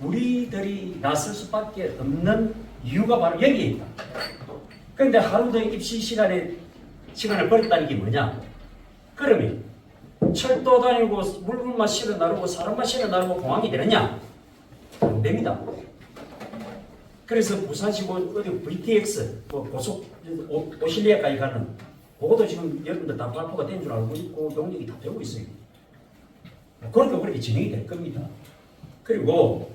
우리들이 나설 수밖에 없는 이유가 바로 여기에 있다. 그런데 하루도 입시 시간을 버렸다는 게 뭐냐? 그러면 철도 다니고 물건만 실어 나르고 사람만 실어 나르고 공항이 되느냐? 안 됩니다. 그래서 부산시고 어디 VTX 고속 오실리아까지 가는 그것도 지금 여러분들 다 발표가 된 줄 알고 있고 용역이 다 되고 있어요. 그렇게 진행이 될 겁니다. 그리고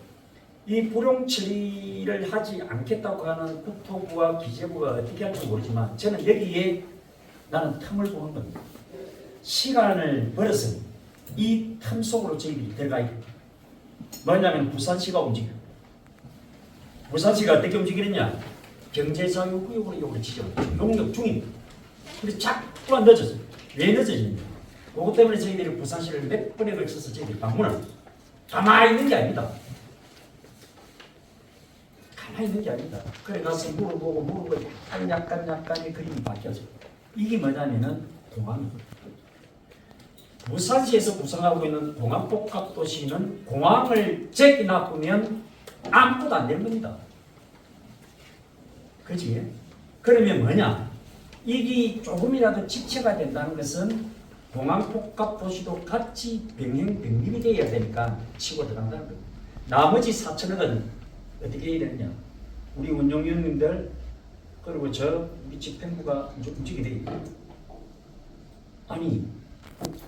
이 불용 처리를 하지 않겠다고 하는 국토부와 기재부가 어떻게 할지 모르지만 저는 여기에 나는 틈을 보는 겁니다. 시간을 벌었으니 이 틈 속으로 저희들이 들어가 있고 뭐냐면 부산시가 움직여. 부산시가 어떻게 움직이느냐? 경제자유구역으로 이걸 지정 용역 중입니다. 근데 자꾸만 늦어져요. 왜 늦어지냐? 그것 때문에 저희들이 부산시를 몇 번에 걸쳐서 저희들이 방문을 가만히 있는 게 아닙니다. 가만히 있는 게 아닙니다. 그래 가서 물어보고 약간의 그림이 바뀌어져요. 이게 뭐냐면은 공항입니다. 부산시에서 구성하고 있는 공항복합도시는 공항을 제기 놔두면 아무것도 안 되는 겁니다. 그치? 그러면 뭐냐? 이게 조금이라도 지체가 된다는 것은 공항복합도시도 같이 병행병립이 되어야 되니까 치고 들어간다는 겁니다. 나머지 4천억은 어떻게 해야 되느냐? 우리 운영위원님들 그리고 우리 집행부가 움직이게 되겠죠. 아니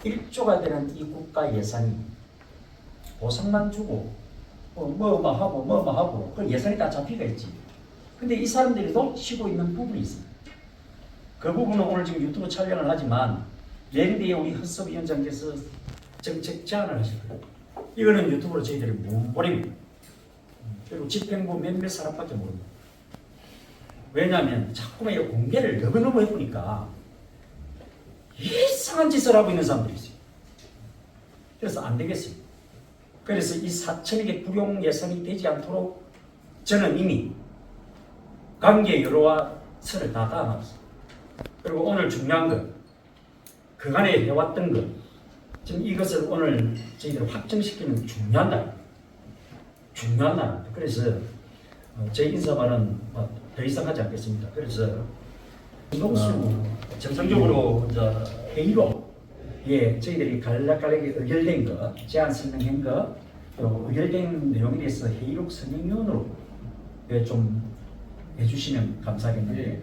1조가 되는 이 국가 예산이 보상만 주고 뭐뭐 하고 그 예산이 다 잡히가 있지. 근데 이 사람들이 쉬고 있는 부분이 있습니다. 그 부분은 오늘 지금 유튜브 촬영을 하지만 내일 뒤에 우리 헌법위원장께서 정책 제안을 하실 거예요. 이거는 유튜브로 저희들이 못 보냅니다. 그리고 집행부 몇몇 사람밖에 모릅니다. 왜냐하면 자꾸만 이 공개를 너무너무 해보니까 이상한 짓을 하고 있는 사람들이 있어요. 그래서 안 되겠어요. 그래서 이 4천억의 불용 예산이 되지 않도록 저는 이미 관계 여로와 선을 다 닿아놨어요. 그리고 오늘 중요한 것, 그간에 해왔던 것, 지금 이것을 오늘 저희들 확정시키는 중요한 날. 그래서 제 인사말은 더 이상 하지 않겠습니다. 그래서 정상적으로 회의로 저희들이 간략하게 의결된 거, 제안 설명한 거, 또 의결된 내용에 대해서 회의록 설명위원으로 좀 해주시면 감사하겠는데,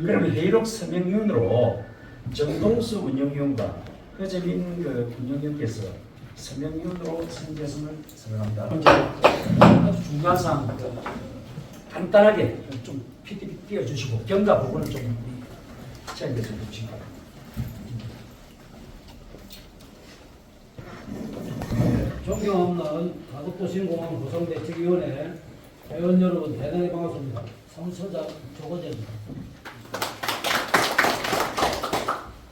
그러면 회의록 설명위원으로 정동수 운영위원과 허재민 운영위원께서 설명위원으로 선재선을 선언합니다. 아주 중요한 사항 간단하게 좀 PPT 띄워주시고 경과 부분을 좀 제안해서 주시기 바랍니다. 존경하는 가덕도시공항 구성대책위원회 회원 여러분 대단히 반갑습니다. 사무처장 조건재입니다.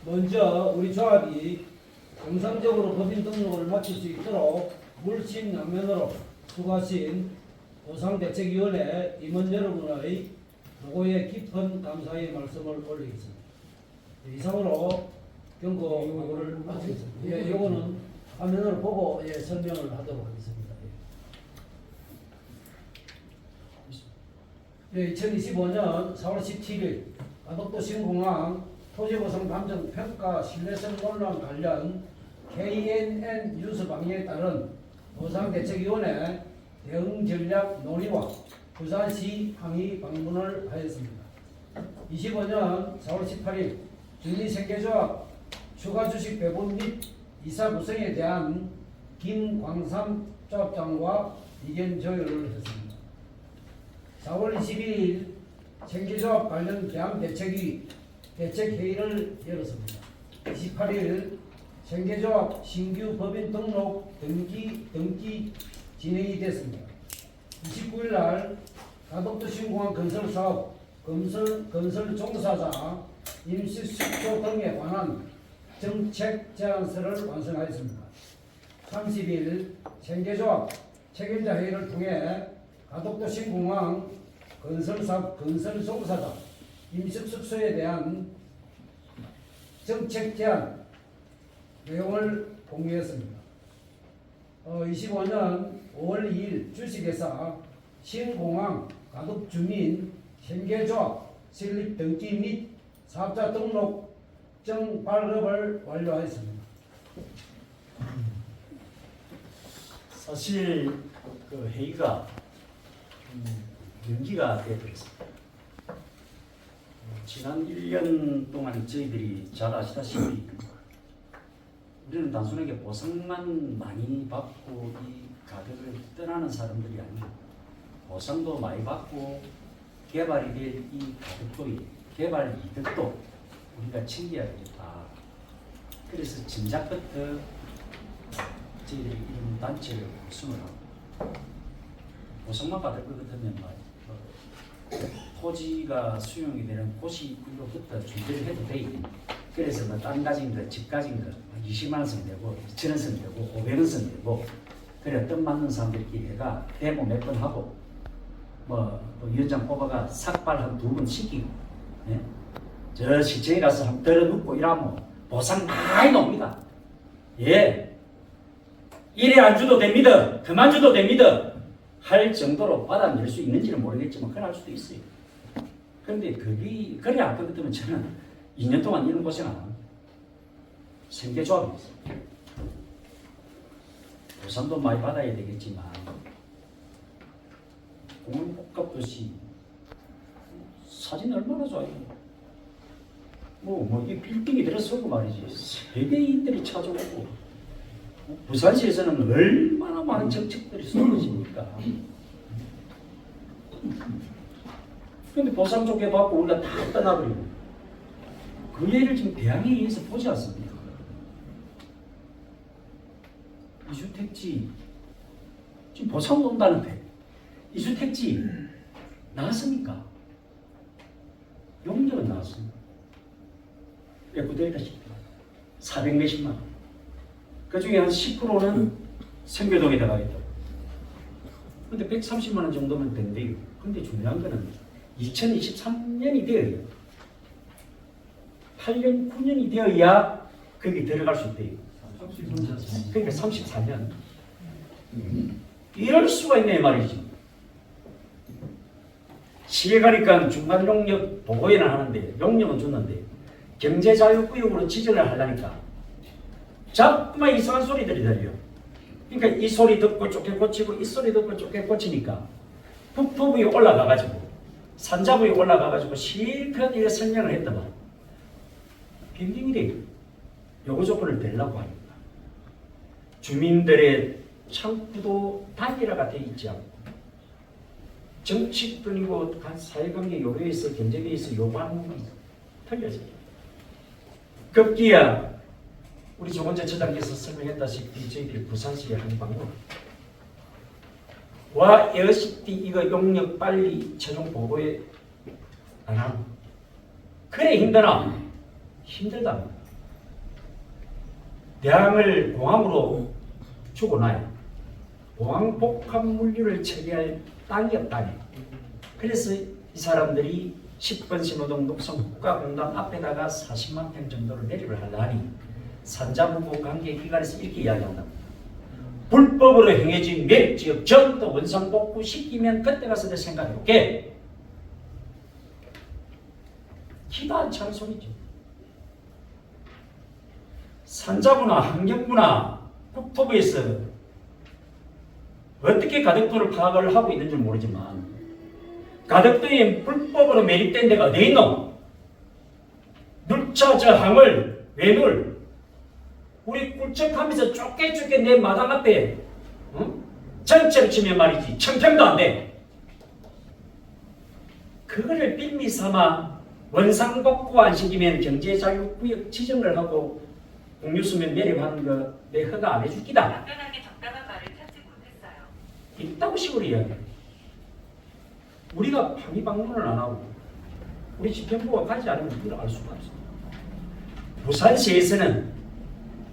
먼저 우리 조합이 정상적으로 법인 등록을 마칠 수 있도록 물심양면으로 수고하신 보상대책위원회 임원 여러분의 노고에 깊은 감사의 말씀을 올리겠습니다. 이상으로 경고 요구를 마치겠습니다. 이거는 화면을 보고 설명을 하도록 하겠습니다. 2025년 4월 17일 가덕도 신공항 토지보상 감정 평가 신뢰성 논란 관련 KNN 뉴스 방해에 따른 보상대책위원회 대응 전략 논의와 부산시 항의 방문을 하였습니다. 25년 4월 18일 주민생계조합 추가 주식 배분 및 이사 구성에 대한 김광삼 조합장과 의견 조율을 했습니다. 4월 22일 생계조합 관련 계약 대책회의를 열었습니다. 28일 생계조합 신규 법인 등록 등기 진행이 됐습니다. 29일 날 가덕도 신공항 건설사업 건설 종사자 임시숙소 등에 관한 정책 제안서를 완성하였습니다. 30일 생계조합 책임자 회의를 통해 가덕도 신공항 건설사업 건설 종사자 임시숙소에 대한 정책 제안 내용을 공유했습니다. 25년 5월 2일 주식회사 신공항 가덕주민 생계조합 설립 등기 및 사업자 등록증 발급을 완료하였습니다. 사실 그 회의가 연기가 되어버렸습니다. 지난 1년 동안 저희들이 잘 아시다시피 우리는 단순하게 보상만 많이 받고 이 가격을 떠나는 사람들이 아니고 보상도 많이 받고 개발이 될 이 가격도 개발 이득도 우리가 챙겨야 되겠다. 그래서 진작부터 저희들이 이런 단체를 구성을 하고 보상만 받을 것 같으면 토지가 수용이 되는 곳이 이로부터 준비를 해도 돼. 그래서 땅 가진 거, 집 가진 거 20만 원 선 되고 2천 원 선 되고 500원 선 되고 그래 뜻 맞는 사람들끼리 해가 데모 몇 번 하고 또 위원장 뽑아가 삭발 한 2번 시키고 예? 저 시청에 가서 한번 들어눕고 이러면 보상 많이 놉니다. 예. 이래 안 줘도 됩니다. 그만 줘도 됩니다. 할 정도로 받아낼 수 있는지는 모르겠지만 그럴 수도 있어요. 그런데 그게 그래 안 그렇다면 저는 2년 동안 이런 고생 안 합니다. 생계조합이 있어요. 보상도 많이 받아야 되겠지만 공항복합도시 사진 얼마나 좋아요. 이 빌딩이 들어서고 말이지 세계인들이 찾아오고 부산시에서는 얼마나 많은 정책들이 쏟아집니까. 그런데 보상 좋게 받고 우리가 다 떠나버리고 그 예를 지금 대항에 의해서 보지 않습니까? 이주택지 지금 보상 온다는데 이주택지 나왔습니까? 용적은 나왔습니다. 예고되다시피 400 몇십만 원. 그 중에 한 10%는 생교동에 들어가겠다고. 근데 130만 원 정도면 된대요. 근데 중요한 거는 2023년이 되어야 8년, 9년이 되어야 거기 들어갈 수 있대요. 그러니까 34년. 이럴 수가 있네 말이지. 시에 가니까 중간 용역 보고회는 하는데 용역은 줬는데 경제자유구역으로 지정을 하려니까 자꾸만 이상한 소리들이 들려. 그러니까 이 소리 듣고 좋게 고치고 이 소리 듣고 좋게 고치니까 북부부에 올라가가지고 산자부에 올라가가지고 실컷 이렇게 설명을 했더만 빌딩들이 요구 조건을 내려고 합니다. 주민들의 창구도 단일화가 되어 있지 않고 정치뿐이고 사회관계 요구에서 경제계에서 요구하는 건 틀려져요. 급기야 우리 조건재 처장께서 설명했다시피 저희들이 부산시의 한 방문 와 에어시티 이거 용역 빨리 최종 보고에 안 하고 그래 힘드나? 힘들답니다. 대항을 공항으로 주고 나야 공항 복합 물류를 처리할 땅이 없다네. 그래서 이 사람들이 10번 신호동 녹성국가공단 앞에다가 40만 평 정도를 매립을 하려니 산자부부 관계기관에서 이렇게 이야기한다. 불법으로 행해진 매립지역 전부 원상복구 시키면 그때 가서 내 생각해볼게. 기도 안 차는 소리죠. 산자부나 환경부나 국토부에서 어떻게 가덕도를 파악을 하고 있는지 모르지만 가덕도에 불법으로 매립된 데가 어디 있노? 눌차 저 항을 외눌 우리 꿀쩍하면서 쫓게 내 마당 앞에 전체로 치면 말이지 청평도 안 돼. 그거를 빌미 삼아 원상복구 안 시키면 경제자유구역 지정을 하고 공유수면 매립하는 거 내 허가 안 해주기다. 답변하기 적당한 말을 찾지 못했어요. 있다고 식으로 이야기해. 우리가 방위 방문을 안 하고 우리 집행부가 가지 않으면 우리를 알 수가 없습니다. 부산시에서는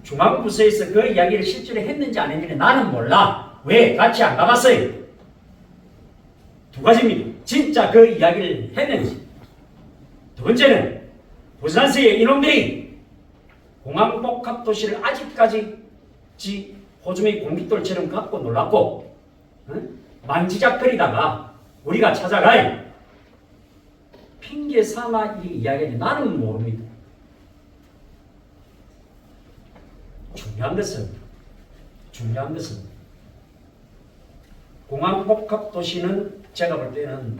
중앙부서에서 그 이야기를 실제로 했는지 안 했는지 나는 몰라. 왜? 같이 안 가봤어요. 두 가지입니다. 진짜 그 이야기를 했는지. 두 번째는 부산시의 이놈들이 공항복합도시를 아직까지 호주머니 공깃돌처럼 갖고 놀랐고 응? 만지작거리다가 우리가 찾아가 핑계 삼아 이 이야기는 나는 모릅니다. 중요한 것은 공항복합도시는 제가 볼 때는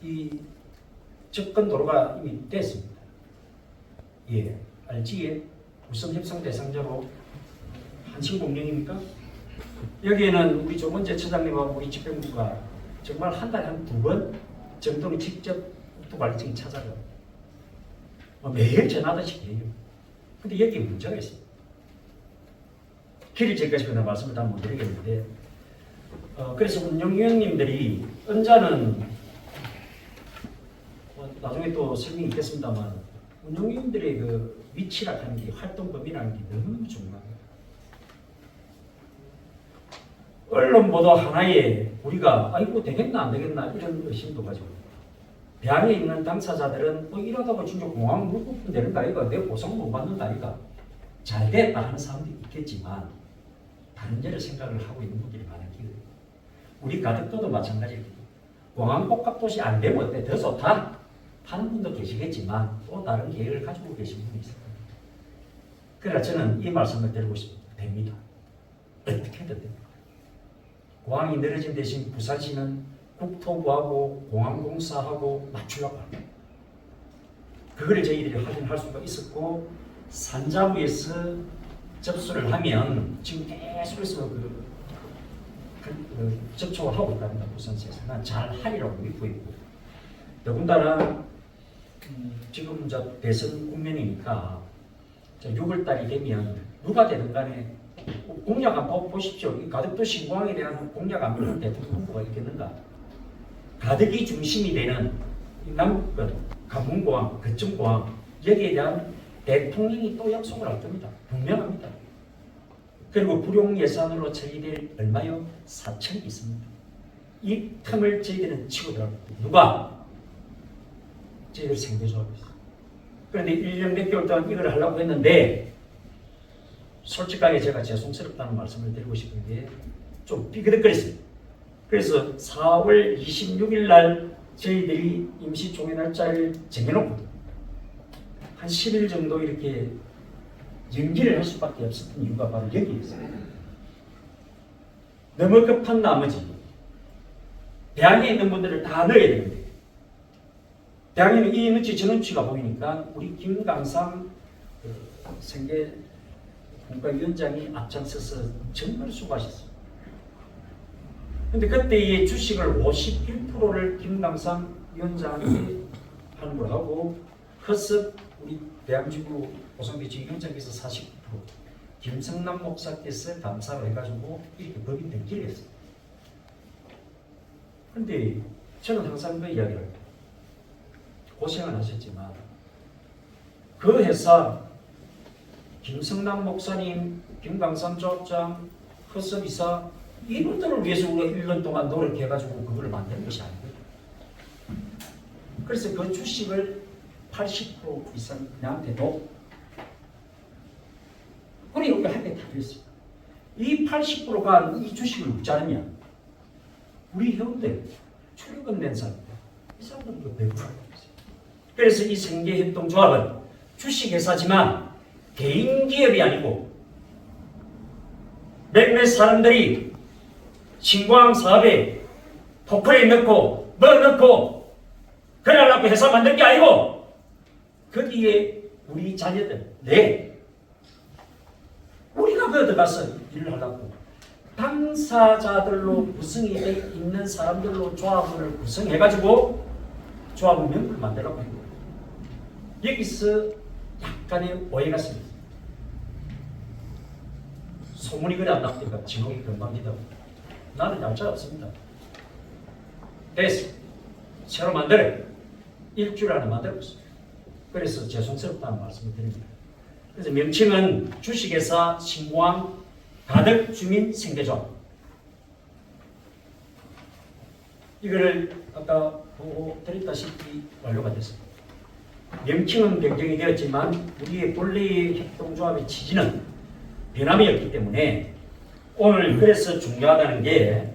이 접근도로가 이미 됐습니다. 예, 알지에 우선 협상 대상자로 한신공영입니까? 여기에는 우리 조문재 처장님하고 우리 집행부가 정말 한 달에 한 2번 정도는 직접 국토관리청에 찾아가요. 매일 전화하듯이 해요. 근데 여기에 문제가 있습니다. 길을 제까지 그냥 말씀을 다 못 드리겠는데 그래서 운영위원님들이 언자는 나중에 또 설명이 있겠습니다만 운영위원들의 그 위치라 하는 게 활동 범위라는 게 너무 중요합니다. 언론 보도 하나에 우리가 아이고 되겠나 안 되겠나 이런 의심도 가지고 배양에 있는 당사자들은 이러다가 진짜 공항 물부분 되는 거 아이가 내 보상 못 받는 거 아이가 잘 됐다 하는 사람도 있겠지만 다른 데를 생각을 하고 있는 분들이 많았기에 우리 가덕도도 마찬가지입니다. 공항 복합도시 안 되면 어때? 더 좋다 하는 분도 계시겠지만 또 다른 계획을 가지고 계신 분이 있을 겁니다. 그래서 저는 이 말씀을 드리고 싶습니다. 됩니다. 어떻게든 됩니다. 공항이 늘어진 대신 부산시는 국토부하고 공항공사하고 맞추려고 합니다. 그걸 저희들이 확인할 수가 있었고 산자부에서 접수를 하면 지금 계속해서 접촉을 하고 있답니다. 부산시에서 난 잘 하리라고 믿고 있고 더군다나 지금 대선 국면이니까 6월달이 되면 누가 되든 간에 공약 한번 보십시오. 이 가덕도 신공항에 대한 공약 안 보는 대통령 후보가 있겠는가? 가덕이 중심이 되는 남북권, 간문공항, 거점공항 여기에 대한 대통령이 또 약속을 할 겁니다. 분명합니다. 그리고 불용 예산으로 처리될 얼마요? 4천이 있습니다. 이 틈을 저희들은 치고 들어갑니다. 누가? 저희들 생계조합이 있어요. 그런데 1년 몇 개월 동안 이걸 하려고 했는데 솔직하게 제가 죄송스럽다는 말씀을 드리고 싶은 게 좀 삐그덕거렸습니다. 그래서 4월 26일 날 저희들이 임시총회 날짜를 정해놓고 한 10일 정도 이렇게 연기를 할 수밖에 없었던 이유가 바로 여기에 있어요. 너무 급한 나머지 대항에 있는 분들을 다 넣어야 되는데 대항에는 이 눈치 저 눈치가 보이니까 우리 김강삼 생계 국가위원장이 앞장서서 정말 수고하셨어요. 근데 그때 이 주식을 51%를 김강삼 위원장이 하는 걸 하고 허습 우리 대한민국 보상대책 위원장께서 49%, 김성남 목사께서 감사를 해가지고 이렇게 법인 등기를 했어요. 그런데 저는 항상 그 이야기를 합니다. 고생을 하셨지만 그 회사 김성남 목사님, 김강삼 조합장, 허섭 이사 이분들을 위해서 우리가 1년 동안 노력해가지고 그걸 만드는 것이 아니고요. 그래서 그 주식을 80% 이상 나한테도 우리 여기 한개 다 드렸습니다. 이 80%가 이 주식을 먹지 않으면 우리 회원들 출입금 낸 사람들 이 사람들은 이거 배부르게 있어요. 그래서 이 생계협동조합은 주식회사지만 개인 기업이 아니고 몇몇 사람들이 신공항 사업에 포크레인 넣고 뭐 넣고 그래갖고 회사 만든 게 아니고 거기에 우리 자녀들 우리가 그 들어가서 일을 하려고 당사자들로 구성이 돼 있는 사람들로 조합을 구성해가지고 조합을 명부를 만들라고 한 거예요. 여기서 약간의 오해가 있습니다. 소문이 그래 안 납니까? 진홍이 건방지다고. 나는 얄짤 없습니다. 됐어. 새로 만들어요. 일주일 안에 만들었어요. 그래서 죄송스럽다는 말씀을 드립니다. 그래서 명칭은 주식회사 신공항 가덕주민 생계조합. 이거를 아까 보고 드렸다시피 완료가 됐습니다. 명칭은 변경이 되었지만 우리의 본래의 협동조합의 취지는 변함이 없기 때문에 오늘 그래서 중요하다는 게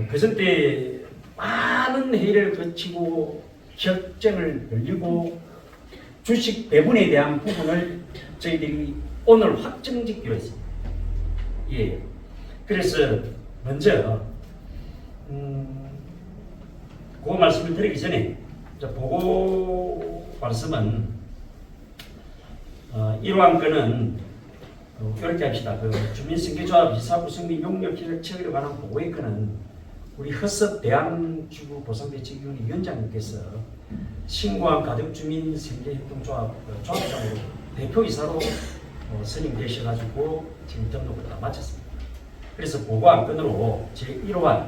그전때 많은 회의를 거치고 결정을 늘리고 주식 배분에 대한 부분을 저희들이 오늘 확정짓기로 했습니다. 예. 그래서 먼저 그 말씀을 드리기 전에 보고 말씀은 이러한 건은 이렇게 합시다. 그 주민생계조합 이사 구성 및 용역 체계에 관한 보고의 건은 우리 허섭 대한주구 보상대책위원회 위원장님께서 신고한 가덕주민생계협동조합 조합장으로 대표이사로 선임되셔가지고 지금 등록을 다 마쳤습니다. 그래서 보고한 건으로 제1호안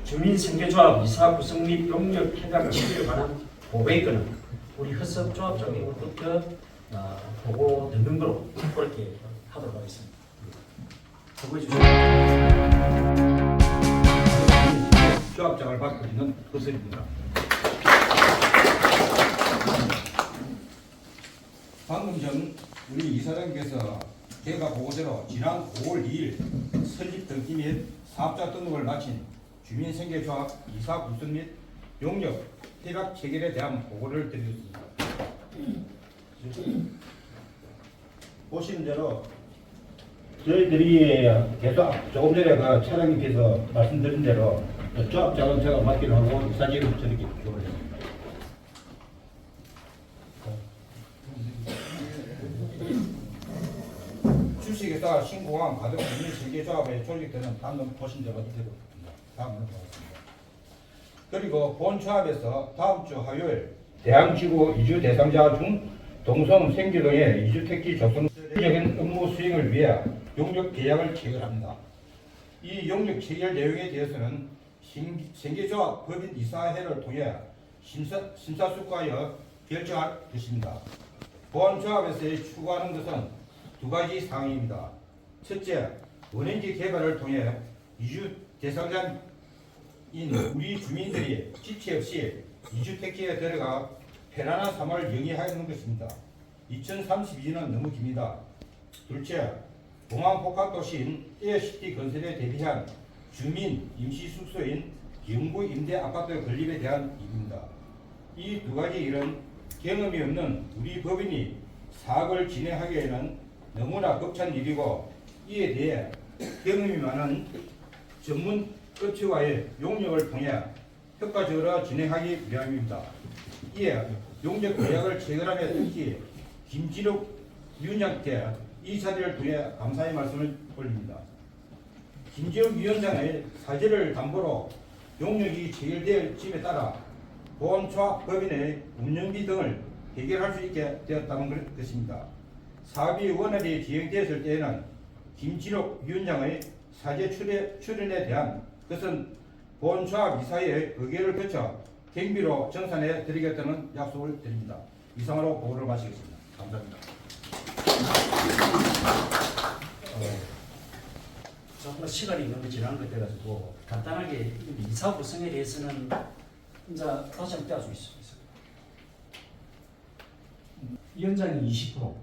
주민생계조합 이사 구성 및 용역 폐각 체계에 관한 보고의 건은 우리 허섭 조합장으로부터 보고 듣는 거로 그렇게 하도록 하겠습니다. 보고해 주시죠. 조합장을 맡고 있는 허섭입니다. 방금 전 우리 이사장께서 제가 보고대로 지난 5월 2일 설립 등기 및 사업자 등록을 마친 주민생계조합 이사 구성 및 용역 폐각 체결에 대한 보고를 드리겠습니다. 보시는 대로 저희들이 계속 조금 전에 그 차장님께서 말씀드린 대로 조합장은 제가 맡기로 하고 이사직은 저렇게 교를 했습니다. 주식에다가 신고한 가덕주민생계조합에 조직되는 방금 보신 대로 되고 있습니다. 다음으로 보겠습니다. 그리고 본 조합에서 다음 주 화요일 대항지구 이주 대상자 중 동성 생기동의 이주택지 조성적인 업무 수행을 위해 용역 계약을 체결합니다. 이 용역 체결 내용에 대해서는 생계조합 법인 이사회를 통해 심사숙고하여 결정할 것입니다. 본 조합에서 추구하는 것은 두 가지 사항입니다. 첫째, 원행지 개발을 통해 이주 대상자인 우리 주민들이 지체 없이 이주택지에 들어가 편안한 삶을 영위하는 것입니다. 2032년은 너무 깁니다. 둘째, 공항복합도시인 에어시티 건설에 대비한 주민 임시숙소인 영구 임대 아파트 건립에 대한 일입니다. 이 두 가지 일은 경험이 없는 우리 법인이 사업을 진행하기에는 너무나 벅찬 일이고 이에 대해 경험이 많은 전문 업체와의 용역을 통해 효과적으로 진행하기 위함입니다. 이에 용역 계약을 체결함에 특히 김진욱 위원장께 이 자리를 통해 감사의 말씀을 올립니다. 김진욱 위원장의 사죄를 담보로 용역이 체결될 점에 따라 보험조합 법인의 운영비 등을 해결할 수 있게 되었다는 것입니다. 사업이 원활히 진행되었을 때에는 김진욱 위원장의 사죄 출연에 대한 것은 보험조합 이사의 의결을 거쳐 경비로 정산해 드리겠다는 약속을 드립니다. 이상으로 보고를 마치겠습니다. 감사합니다. 조금 시간이 너무 지난 것 같아가지고 간단하게 이사 구성에 대해서는 이제 다시 한번 떼어줄 수 있습니다. 위원장이 20%,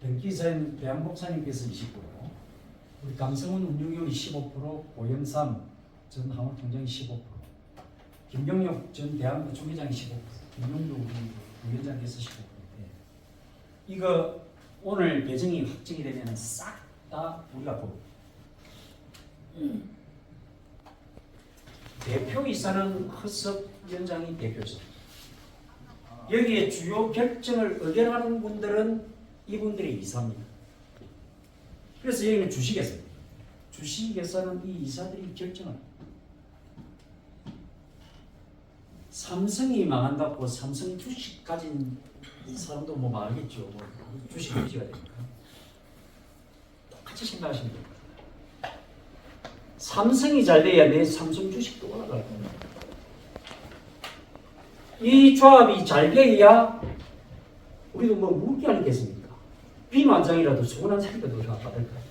등기사인 대한복사님께서 20%, 우리 강성훈 운영위원이 15%, 오영삼 전 항우총장이 15%, 김경록 전 대한부 총회장이 15%, 김용도 우리 위원장께서 15%인데 이거 오늘 배정이 확정이 되면 싹 다 우리가 보고 대표이사는 허섭 위원장이 대표이사. 여기에 주요 결정을 의결하는 분들은 이분들의 이사입니다. 그래서 여기는 주식회사입니다. 주식회사는 이 이사들이 결정을. 삼성이 망한다고 삼성 주식 가진 사람도 뭐 말겠죠. 뭐 주식 유지가 되니까. 똑같이 생각하시면 됩니다. 삼성이 잘 돼야 내 삼성 주식도 올라갈 겁니다. 이 조합이 잘 돼야 우리도 뭐 묵기 아니겠습니까? 비만장이라도 소원한 살이라도 우리가 받을 거예요.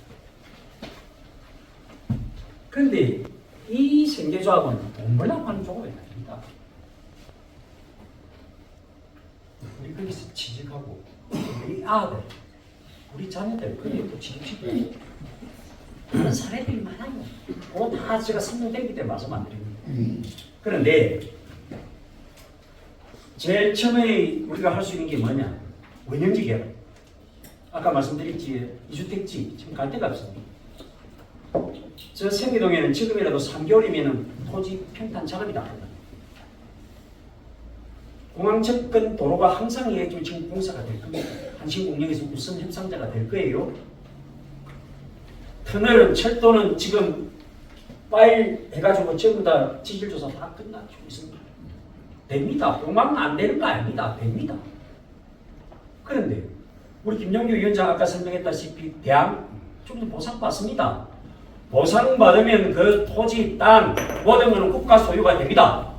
그런데 이 생계조합은 돈 벌려고 하는 조합이 아닙니다. 우리 거기서 취직하고 우리 아들 우리 자녀들 그게 또 취직시키고 그런 사례들이 많아요. 그거 다 제가 설명드리기 때문에 말씀 안 드립니다. 그런데 제일 처음에 우리가 할 수 있는 게 뭐냐? 원형지 개발. 아까 말씀드렸지 이주택지 지금 갈 데가 없습니다. 저 생기동에는 지금이라도 3개월이면 토지 평탄 작업이 나갑니다. 공항 접근 도로가 항상 지금 공사가 될 겁니다. 한신공영에서 우선 협상자가 될 거예요. 터널은 철도는 지금 파일 해가지고 전부 다 지질조사 다 끝나고 있습니다. 됩니다. 공항은 안 되는 거 아닙니다. 됩니다. 그런데 우리 김영규 위원장 아까 설명했다시피 대학 좀 더 보상받습니다. 보상받으면 그 토지, 땅 모든 것은 국가 소유가 됩니다.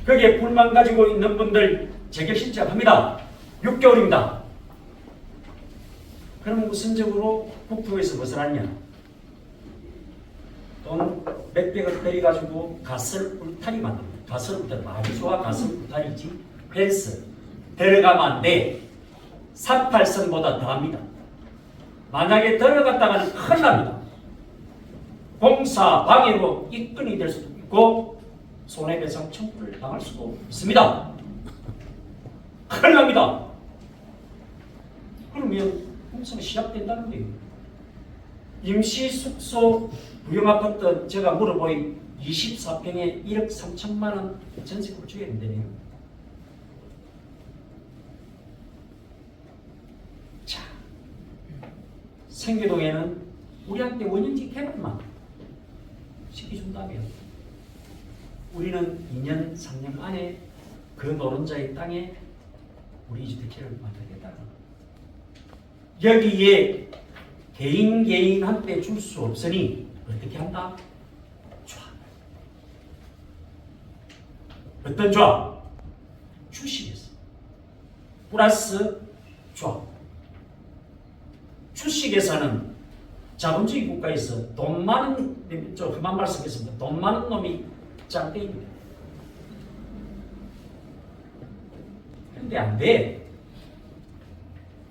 거기에 불만 가지고 있는 분들 재결 신청합니다. 6개월입니다. 그럼 우선적으로 국토에서 벗어났냐? 돈 몇백억 들여가지고 가설 울타리 만듭니다. 가설 울타리, 말이 좋아 가설 울타리지. 펜스 들어가면 안 돼. 38선보다 더합니다. 만약에 들어갔다가는 큰일 납니다. 공사 방해로 입건이 될 수도 있고 손해배상 청구를 당할 수도 있습니다. 큰일 납니다. 그러면 공사가 시작된다는 거예요. 임시숙소 부영아파트 제가 물어보니 24평에 1억 3천만 원 전세금을 줘야 된다네요. 자, 생계동에는 우리한테 원형지 개발만 시켜준다면 우리는 2년, 3년 안에 그 노른자의 땅에 우리 주택지를 만들겠다는 여기에 개인한테 줄 수 없으니 어떻게 한다? 조합. 어떤 조합? 주식에서 플러스 조합. 주식에서는 자본주의 국가에서 돈 많은, 저 그만 말씀했습니다. 돈 많은 놈이 짱땡입니다. 근데 안 돼.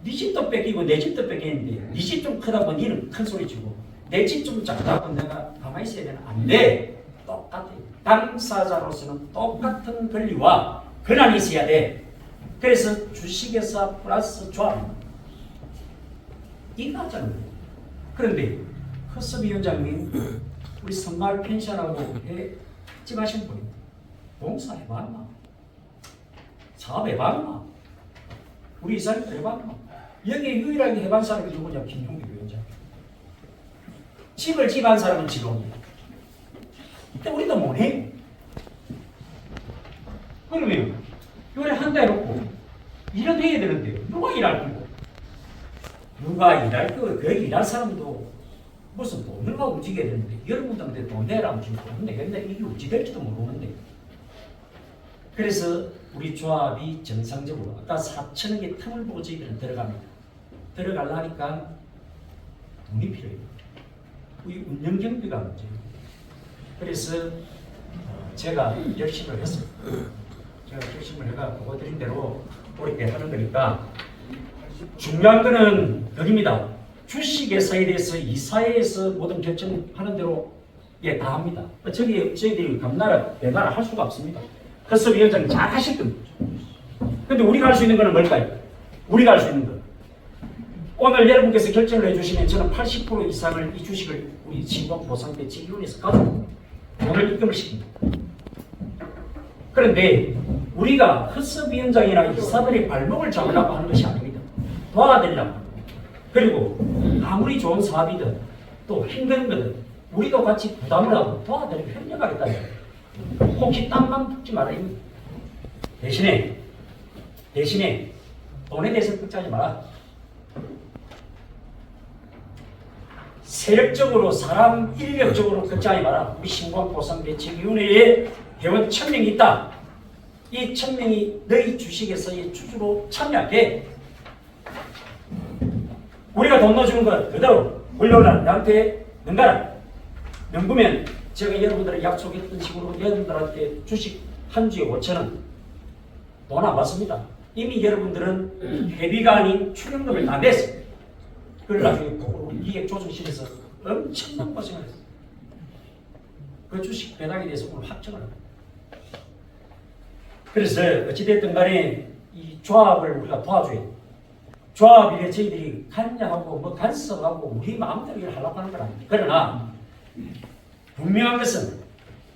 네 집도 뺏기고 내 집도 뺏기는데 네 집 좀 크다고 니는 큰 소리 치고 내 집 좀 작다고 내가 가만히 있어야 되나? 안 돼. 똑같아. 당사자로서는 똑같은 권리와 권한이 있어야 돼. 그래서 주식회사 플러스 조합 이거 하자는 거예요. 그런데 허섭 위원장님 우리 선마을 펜션하고 집하신 분이 공사 해봤나? 사업 해봤나? 우리 이사님 해봤나? 여기에 유일하게 해본 사람이 누구냐? 김용기 위원장. 집을 집한 사람은 지금이야. 근데 우리도 못해. 그러면 요래 한 달 해놓고 일은 해야 되는데 누가 일할 거고? 누가 일할 거고? 거기 일할 사람도 무슨 돈을 가고 움직여야 되는데 여러분들한테 돈 내라면 지금 돈 내겠네. 이게 어찌 될지도 모르는데. 그래서 우리 조합이 정상적으로 아까 4천억의 틈을 보고 저희들은 들어갑니다. 들어가려니까 돈이 필요해요. 이 운영 경비가 문제예요. 그래서 제가 결심을 했습니다. 제가 결심을 해가 보고드린 대로 그렇게 하는 거니까 중요한 거는 여기입니다. 주식회사에 대해서 이사회에서 모든 결정하는 대로 다 합니다. 저희들이 감나라 배나라 할 수가 없습니다. 그래서 위원장님 잘 하실 겁니다. 근데 우리가 할 수 있는 거는 뭘까요? 우리가 할 수 있는 거. 오늘 여러분께서 결정을 해주시면 저는 80% 이상을 이 주식을 우리 지방보상대책위원회에서 가지고 돈을 입금을 시킵니다. 그런데 우리가 허섭위원장이나 이사들의 발목을 잡으려고 하는 것이 아닙니다. 도와드리려고. 그리고 아무리 좋은 사업이든 또 힘든 거든 우리도 같이 부담을 하고 도와드리고 협력하겠다는 거예요. 혹시 땅만 붙지 말아야 합니다. 대신에 돈에 대해서 걱정하지 마라. 세력적으로 사람 인력적으로 걱정하지 마라. 우리 신광보상대책위원회에 회원 1000명이 있다. 이 1000명이 너희 주식회사의 주주로 참여하게 우리가 돈 넣어주는 거 그대로 올려라. 나한테 넘가라. 넘으면 제가 여러분들에게 약속했던 식으로 여러분들한테 주식 한 주에 5,000원 돈 안 받습니다. 이미 여러분들은 회비가 아닌 출연금을 다 냈어요. 그래가지고 이익조정실에서 엄청난 고생을 했어요. 그 주식 배당에 대해서 오늘 확정을 합니다. 그래서 어찌됐든 간에 이 조합을 우리가 도와줘야 돼요. 조합에 저희들이 관여하고 뭐 간섭하고 우리 마음대로 일을 하려고 하는 건 아닙니다. 그러나 분명한 것은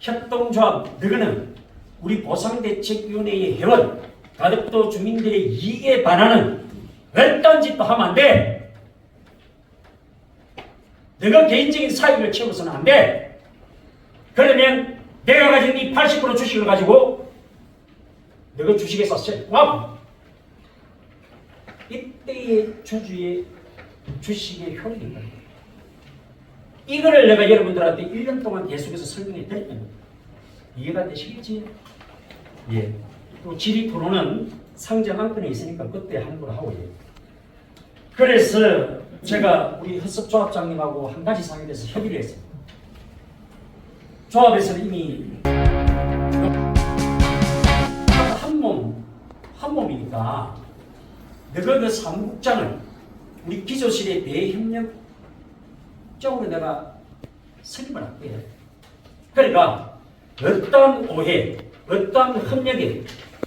협동조합 너희는 우리 보상대책위원회의 회원 가덕도 주민들의 이익에 반하는 어떤 짓도 하면 안 돼. 너가 개인적인 사익을 채워서는 안 돼. 그러면 내가 가진 이 80% 주식을 가지고 너가 주식에서 와 이때의 주주의 주식의 효력이 있다. 이거를 내가 여러분들한테 1년 동안 계속해서 설명해 드렸던 겁니다. 이해가 되시겠지? 예. 또 질의 토론은 상정 안건에 있으니까 그때 하는 걸로 하고 예. 그래서 제가 우리 헛섭조합장님하고 한 가지 사항에 대해서 협의를 했습니다. 조합에서는 이미 한 몸이니까 너가 그 사무국장을 우리 기조실의 대협력적으로 내가 선임을 할게. 그러니까 어떤 오해, 어떤 협력에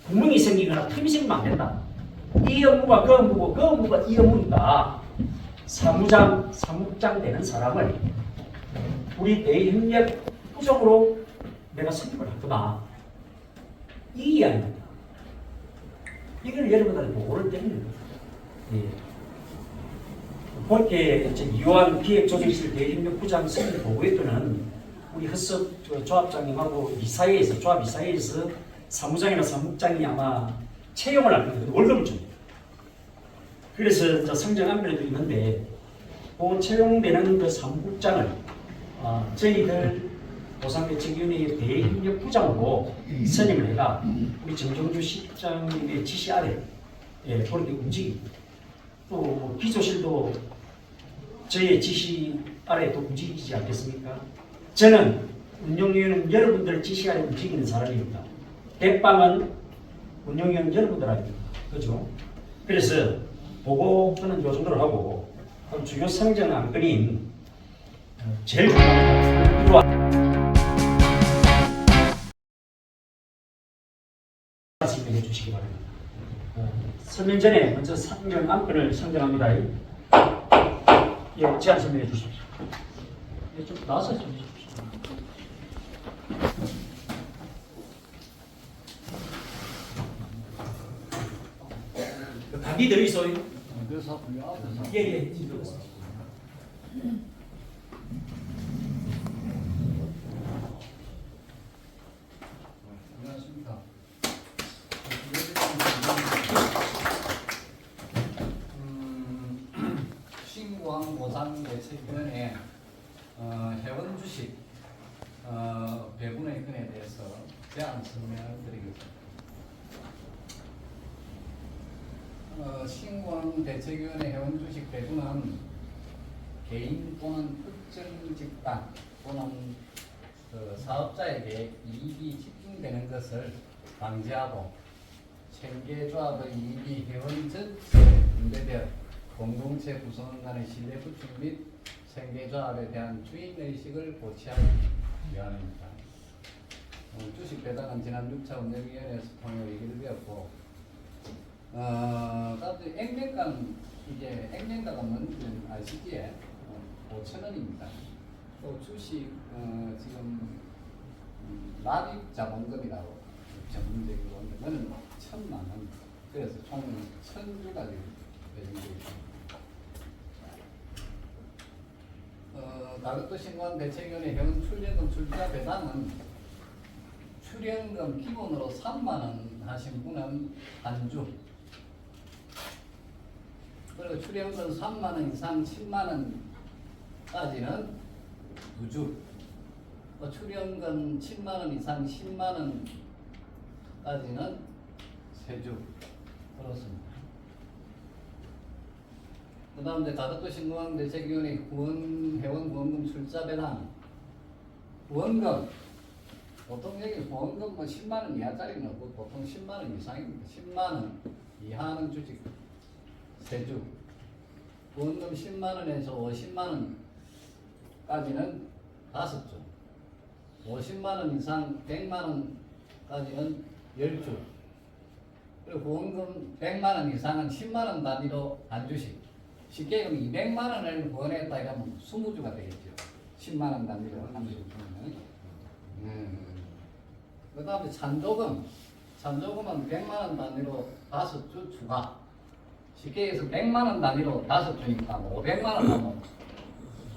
구멍이 생기거나 틈이 생기면 안 된다. 이 업무가 그 업무고 그 업무가 이 업무니까 사무국장 되는 사람을 우리 대협력 부적으로 내가 선임을 하거나 이 이야기입니다. 이걸 여러분들한테 보고를 드립니다. 예. 볼게 이완 기획조정실 대협력부장 선임 보고했더는 우리 헛섭 조합장님하고 이사회에서 조합 이사회에서 사무장이나 사무국장이 아마 채용을 할 건데 월급을 줍니다. 그래서 저 성장 안면에도 있는데 그 채용되는 그 사무국장을 저희들 보상대책위원회의 대협력부장으로 선임을 해가 우리 정정주 실장님의 지시 아래 그렇게 움직입니다. 또 기조실도 저의 지시 아래 또 움직이지 않겠습니까? 저는 운영위원은 여러분들 지시 아래 움직이는 사람입니다. 대빵은 운영위원 여러분들 아닙니다. 그죠? 그래서 보고는 요 정도로 하고 그럼 주요 상정 안건인 제일 말씀해 주시기 바랍니다. 설명 전에 먼저 상정 안건을 상정합니다. 예, 제안 설명해 주십시오. 예, 좀 나와서 좀 해주십시오. 답이 더 있어요. 예. 안녕하십니까. 신고항 보상대책위원회 회원 주식 배분의 건에 대해서 제안 설명을 드리겠습니다. 신고항 대책위원회 회원 주식 배분은 개인 또는 특정 집단 또는 사업자에게 이익이 집중되는 것을 방지하고 생계조합의 이익이 회원 전체에 분배되어 공동체 구성원 간의 신뢰 구축 및 생계조합에 대한 주인의식을 보치하기 위함입니다. 주식 배당은 지난 6차 운영위원회에서 통해 얘기를 되었고 액면가는 이게 액면가가 뭔지는 아시기에 5,000원입니다. 또 주식 지금 납입 자본금이라고 전문적인 원금은 1,000만 원. 그래서 총 1,000주가 배정되어 있습니다. 가덕도 신고한 대책위원회 회원 출연금 출자 배당은 출연금 기본으로 3만 원 하신 분은 한 주. 그리고 출연금 3만 원 이상 10만 원까지는 2주. 출연금 7만 원 이상 10만 원까지는 3주. 그렇습니다. 그 다음 가덕도 신고항 대책위원회 회원 후원금 출자 배당. 후원금 보통 여기 후원금 10만 원 이하짜리는 없고 보통 10만 원 이상입니다. 10만 원 이하는 주식 3주. 후원금 10만 원에서 50만 원까지는 5주, 50만 원 이상 100만 원까지는 10주, 그리고 후원금 100만 원 이상은 10만 원 단위로 한 주씩. 쉽게 얘기하면 200만 원을 후원했다 이러면 20주가 되겠죠. 10만 원 단위로 한 주씩 주면. 그 다음에 잔조금은 100만 원 단위로 5주 추가. 쉽게 얘기해서 100만 원 단위로 5주니까 500만 원 하면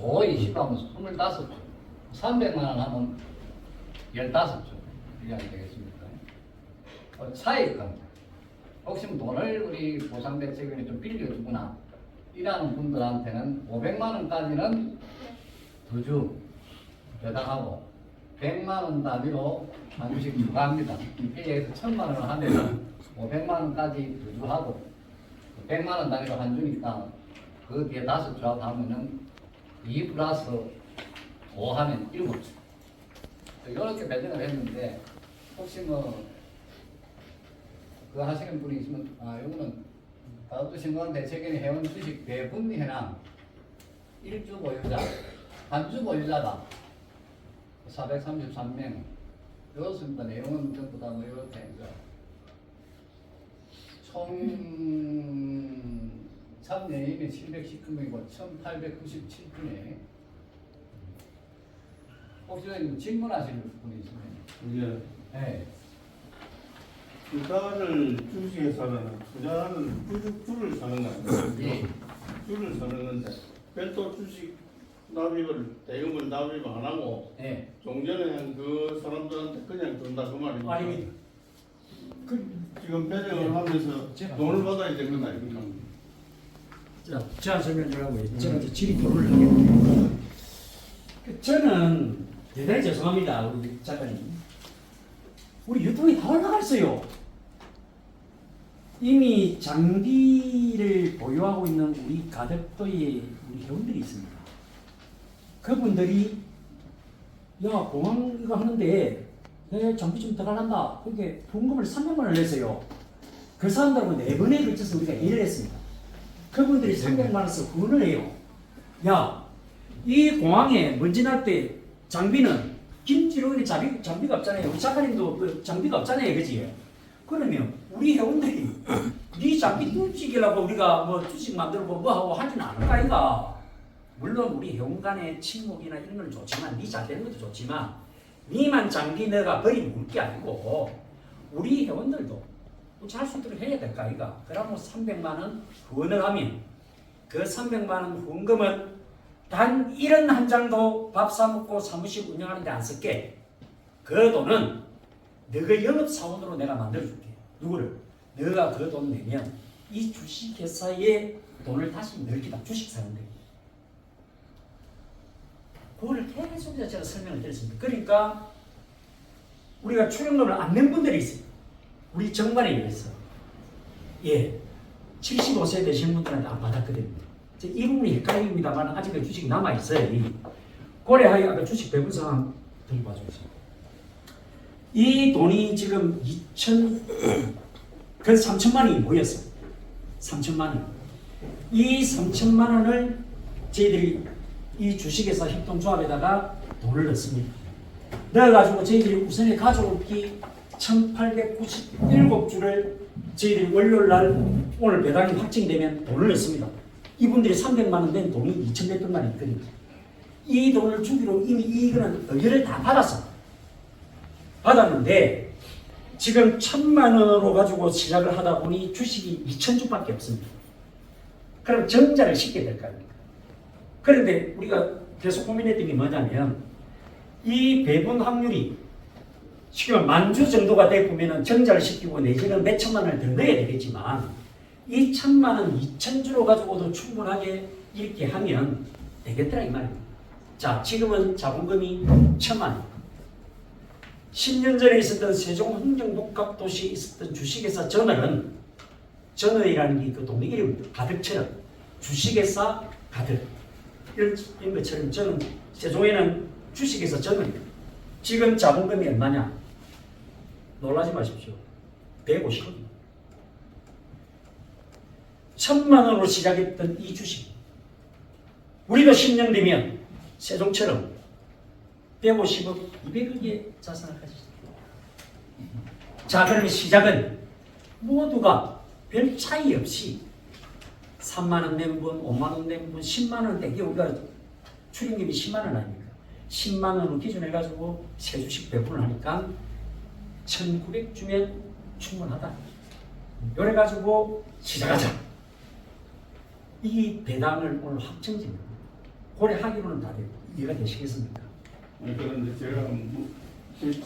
5, 20 하면 25주. 300만 원 하면 15주. 이게 안 되겠습니까? 차이일 겁니다. 혹시 돈을 우리 보상대책위원회 좀 빌려주거나 일하는 분들한테는 500만 원까지는 2주 배당하고 100만 원 단위로 한 주씩 추가합니다. 이에서 1000만 원을 하면 500만 원까지 2주 하고 100만 원 단위로 한 주니까 그 뒤에 5주 하면은 2 플러스 5 하면 7주. 이렇게 배정을 했는데 혹시 뭐 그거 하시는 분이 있으면 이거는 다음주 신고한 대책위원회 회원 주식 배분 현황 1주 보유자, 한 주 보유자다 433명. 이렇습니다. 내용은 전부 다 뭐 이렇게 총 참여인이 719명이고 1897분에 혹시 질문하실 분이 있으면 예. 네. 투자를 주식에서는 투자는 줄을 서는 거 아니에요? 예. 줄을 서는 건데 별도 주식 납입을 대금을 납입 안 하고 네. 종전에 그 사람들한테 그냥 준다 그 말입니까? 아니 지금 배정을 하면서 제가 돈을 받아야 되는 거 아닙니까? 자, 제가 설명 좀 하고 제가 이제 질의 토론을 하겠습니다. 저는 대단히 죄송합니다, 우리 작가님. 우리 유튜브에 다 올라가 있어요. 이미 장비를 보유하고 있는 우리 가덕도에 우리 회원들이 있습니다. 그분들이 야 공항 이거 하는데 내 장비 좀 들어간다. 그게 부금을 300만 원을 냈어요. 그 사람들하고 4번에 걸쳐서 우리가 일을 했습니다. 그분들이 300만 원씩 후원을 해요. 야, 이 공항에 먼지 날 때 장비는 김치로는 장비가 없잖아요. 우리 작가님도 그 장비가 없잖아요, 그지? 그러면 우리 회원들이 네 장비 뚫지기라고 우리가 뭐 주식 만들고 뭐 하고 하지는 않을까 이가. 물론 우리 회원 간의 친목이나 이런 건 좋지만 네 잘 되는 것도 좋지만 니만 장비 내가 버리면 올 게 아니고 우리 회원들도 잘 수 있도록 해야 될까 이가. 그러면 300만 원 후원을 하면 그 300만 원 후원금은 단 1원 한 장도 밥 사 먹고 사무실 운영하는데 안 쓸게. 그 돈은 너가 영업사원으로 내가 만들어줄게. 누구를? 너가 그 돈 내면 이 주식회사에 돈을 다시 넣기다. 주식 사는데. 그거를 계속 제가 설명을 드렸습니다. 그러니까 우리가 출연료를 안 낸 분들이 있어요. 우리 정관에 의해서. 예. 75세 되신 분들한테 안 받았거든요. 이 부분이 헷갈립니다만 아직은 주식이 남아있어요. 고려하여 아까 주식 배분 상황 들고 봐주세요. 이 돈이 지금 3천만 원이 모였어요. 3천만 원. 이 3천만 원을 저희들이 이 주식회사 협동조합에다가 돈을 넣습니다. 넣어가지고 저희들이 우선에 가져올기 1897주를 저희들이 월요일날 오늘 배당이 확정되면 돈을 넣습니다. 이분들이 300만 원 낸 돈이 2,100만원 있거든요. 이 돈을 주기로 이미 이거는 의결을 다 받았는데 지금 1,000만 원으로 가지고 시작을 하다 보니 주식이 2,000주밖에 없습니다. 그럼 정자를 싣게 될 거 아닙니까? 그런데 우리가 계속 고민했던 게 뭐냐면 이 배분 확률이 지금 10,000주 정도가 되면 정자를 시키고 내지는 몇 천만 원을 더 넣어야 되겠지만 이 1,000만 원 2,000주로 가지고도 충분하게 이렇게 하면 되겠더라 이 말입니다. 자, 지금은 자본금이 1,000만 원. 10년 전에 있었던 세종흥정복합도시에 있었던 주식회사 전월이라는 게 그 동네 이름입니다. 가득처럼 주식회사 가득 이런 것처럼 저는 세종에는 주식회사 전월입니다. 지금 자본금이 얼마냐? 놀라지 마십시오. 150억. 1,000만 원으로 시작했던 이 주식 우리도 10년 되면 세종처럼 150억, 200억의 자산을 가지죠. 자, 그러면 시작은 모두가 별 차이 없이 3만 원 낸 분, 5만 원 낸 분, 10만 원 낸 게 우리가 출연금이 10만 원 아닙니까? 10만 원을 기준해가지고 세 주씩 배분을 하니까 1,900 주면 충분하다. 이래가지고 시작하자. 이 배당을 오늘 확정짓니다. 고려하기로는 다 이해가 되시겠습니까? 그런데 제가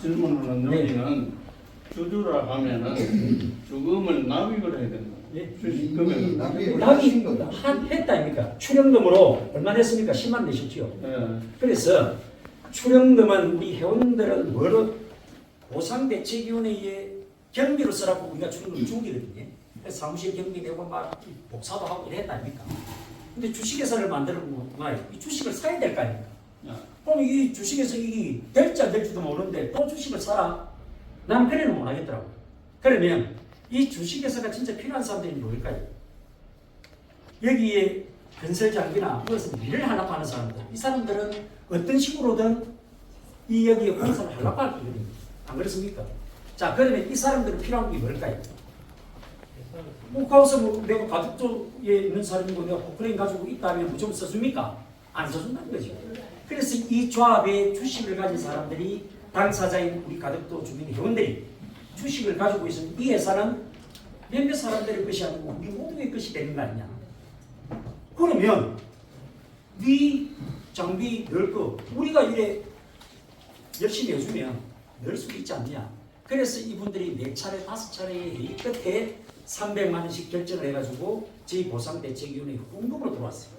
질문하는 네. 여기는 주주라 하면은 주금을 납입을 해야 된다. 예. 주식금을 납입 했다 아닙니까? 출연금으로 얼마 냈습니까? 10만 내셨죠. 예. 그래서 출연금은 우리 회원들은 뭐로 보상대책위원회에 경비로 쓰라고 우리가 출연금을 주기거든요. 그래서 사무실 경비 내고 막 복사도 하고 이랬다 아닙니까? 근데 주식회사를 만들면 이 주식을 사야 될 거 아닙니까? 그럼 이 주식에서 이게 될지 안 될지도 모르는데 또 주식을 사라? 나는 그래는 못 하겠더라고요. 그러면 이 주식회사가 진짜 필요한 사람들이 누굴까요? 여기에 건설장비나 무슨 일을 하려고 하는 사람들, 이 사람들은 어떤 식으로든 이 여기에 공사를 하려고 할 거거든요. 안 그렇습니까? 자, 그러면 이 사람들은 필요한 게 뭘까요? 뭐 가서 뭐 내가 가덕도에 있는 사람이고 내가 포크레인 가지고 있다면 무조건 써줍니까? 안 써준다는 거죠. 그래서 이 조합에 주식을 가진 사람들이 당사자인 우리 가덕도 주민 회원들이 주식을 가지고 있으면 이 회사는 몇몇 사람들의 것이 아니고 우리 모두의 것이 되는 거 아니냐. 그러면 네 장비 넣을 거 우리가 이래 열심히 해주면 넣을 수 있지 않냐. 그래서 이분들이 4차례 5차례의 회의 끝에 300만 원씩 결정을 해가지고 저희 보상대책위원회 후원금으로 들어왔어요.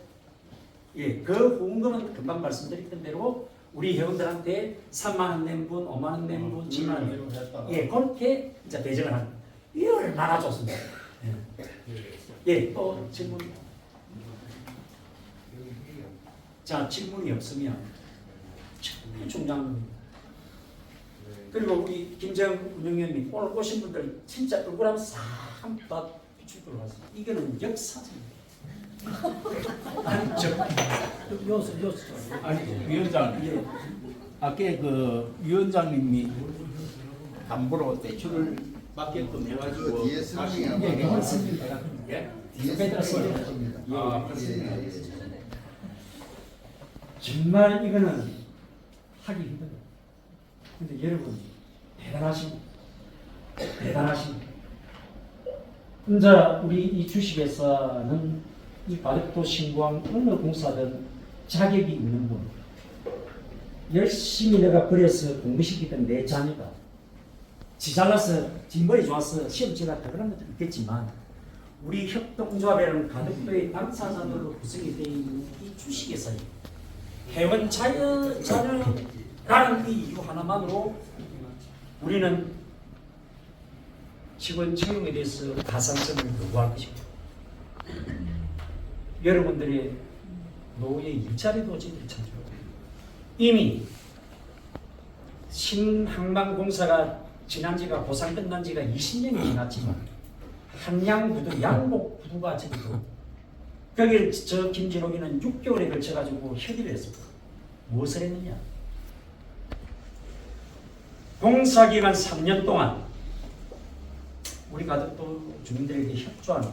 예, 그 후원금은 금방 말씀드렸던 대로 우리 회원들한테 3만 원 낸 분, 5만 원 낸 분, 10만 원 낸 분, 예, 그렇게 이제 배정을 하는. 이게 얼마나 좋습니다. 예, 또 질문. 자, 질문이 없으면 정말 중요한 겁니다. 그리고 우리 김재영 운영위원님 오늘 오신 분들 진짜 얼굴 한번 싹다 비출 걸 봤어요. 이거는 역사적입니다. 아니 요소 아니 위원장, 예. 아까 그 위원장님이 담보로 대출을 받게끔 해가지고 뒤에 다시 설명이 예, 아마 그걸 씁니다. 예? 뒤에 씁니다. 아, 정말 이거는 하기 힘들어요. 근데 여러분 대단하십니다. 대단하십니다. 혼자 우리 이 주식회사는 이 가덕도 신광 어느 공사든 자격이 있는 분, 열심히 내가 그래서 공부시키던 내 자녀가 지 잘나서 지 머리 좋아서 시험 치갔다 그런 것도 있겠지만 우리 협동조합이라는 가덕도의 당사자들로 구성이 되어 있는 이 주식회사에 회원 자녀라는 이 이유 하나만으로 우리는 직원 채용에 대해서 가산점을 요구할 것입니다. 여러분들의 노후의 일자리도 저희들이 찾죠. 이미 신항만공사가 지난 지가 보상 끝난 지가 20년이 지났지만 한양구두, 양복구두가 저기도 거기를 저 김진옥이는 6개월에 걸쳐가지고 협의를 했습니다. 무엇을 했느냐? 공사기간 3년 동안 우리 가덕도 주민들에게 협조하는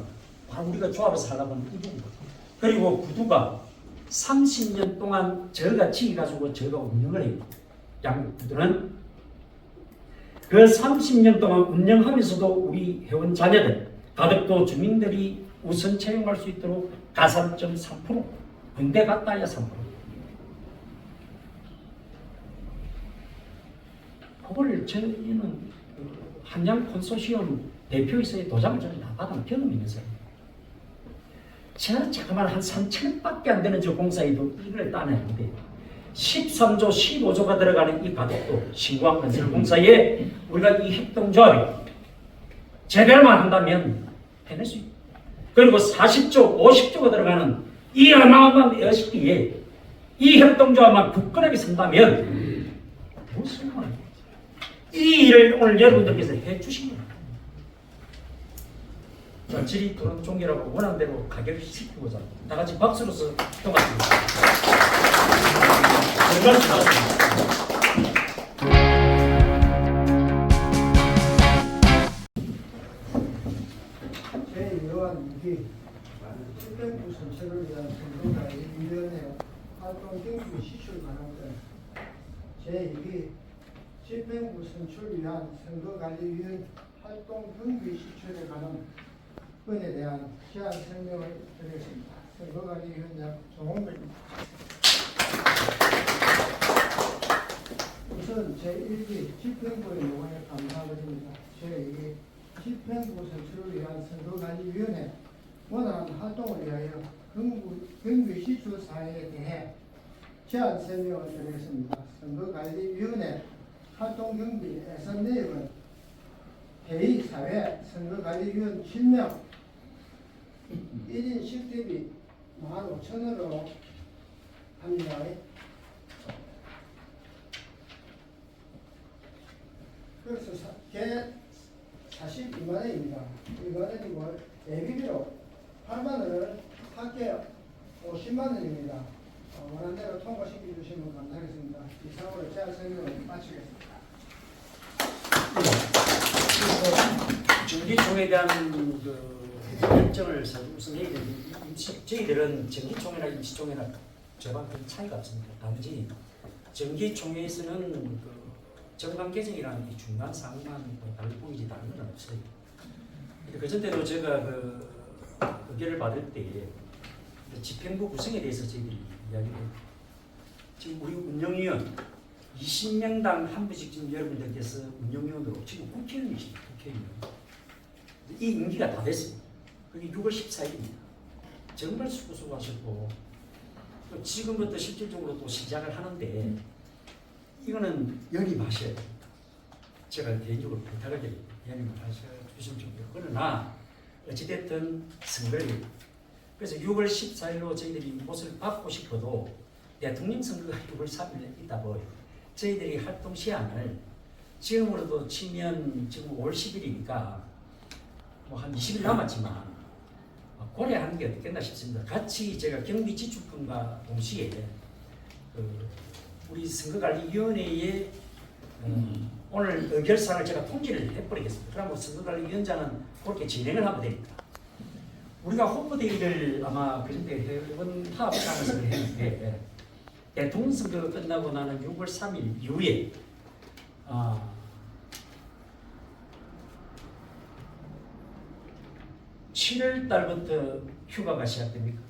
바로 우리가 조합에서 하려고 하는 이 부분. 그리고 구두가 30년 동안 저같이 가지고 저가 운영을 해요. 양구두는 그 30년 동안 운영하면서도 우리 회원 자녀들, 가덕도 주민들이 우선 채용할 수 있도록 가산점 3%, 군대 갔다야 3%. 그걸 저희는 한양 콘소시엄 대표이사의 도장을 저는 다 받은 경험이 있는 사람입니다. 제가 자그마한 한 3천원밖에 안 되는 저 공사에도 이걸 따내는데 13조, 15조가 들어가는 이 가덕도 신광건설공사에 우리가 이 협동조합이 제대로만 한다면 해낼 수 있다. 그리고 40조, 50조가 들어가는 이 어마어마한 여식기에 이 협동조합만 굳건하게 선다면 무슨 말이야. 이 일을 오늘 여러분들께서 해주신 겁니다. 자, 질의 토론 종결하고 원하는 대로 가결시키고자 다 같이 박수로서 통과합니다. 정말 수고하셨습니다. 제2원 2기 실평구 선체를 위한 선거관리위원회 활동 경비 시출 관한권 제2기 실평구 선출을 위한 선거관리위원 활동 경비 시출에 관한 건에 대한 시한 설명을 드리겠습니다. 선거관리위원장 정홍근입니다. 우선 제1기 집행부의 요구에 감사드립니다. 제2기 집행부 선출을 위한 선거관리위원회 원활한 활동을 위하여 경비 시출 사항에 대해 제안 설명을 드리겠습니다. 선거관리위원회 활동 경비 예산 내역은 회의 사회 선거관리위원 7명 1인 식대비 15,000원으로 합니다. 그래서 개 42만 원입니다. 2만 원이고 예비비로 8만 원을 합계 50만 원입니다. 원하는 대로 통과시켜 주시면 감사하겠습니다. 이상으로 제안 설명을 마치겠습니다. 정기총회에 대한 결정을 우선 해야 되는데 저희들은 정기총회나 임시총회나 저와 큰 차이가 없습니다. 단지 정기총회에서는 정당 개정이라는 이 중간 사항만 달리 보이지 다른 건 없어요. 그 전에도 제가 의견을 받을 때 집행부 구성에 대해서 저희들이 이야기를 했고 지금 우리 운영위원 20명당 한 분씩 지금 여러분들께서 운영위원으로 지금 국회의원이십니다. 국회의원. 이 임기가 다 됐습니다. 그게 6월 14일입니다. 정말 수고하셨고 또 지금부터 실질적으로 또 시작을 하는데 이거는 연임하셔야 됩니다. 제가 개인적으로 부탁을 드립니다. 연임을 하셔주시면 좋고요. 그러나 어찌됐든 선거를 그래서 6월 14일로 저희들이 못을 받고 싶어도 대통령 선거가 6월 3일에 있다 보여요. 저희들이 활동 시한을 지금으로도 치면 지금 5월 10일이니까 뭐 한 20일 남았지만 고려하는 게 어떻겠나 싶습니다. 같이 제가 경비 지출금과 동시에 우리 선거관리위원회에 오늘 의결사항을 제가 통지를 해버리겠습니다. 그러면 선거관리위원장은 그렇게 진행을 하면 됩니다. 우리가 홍보대회를 아마 그전에 회원 파업하면서 했는데 대통령 선거가 끝나고 나는 6월 3일 이후에 7월 달부터 휴가가 시작됩니까?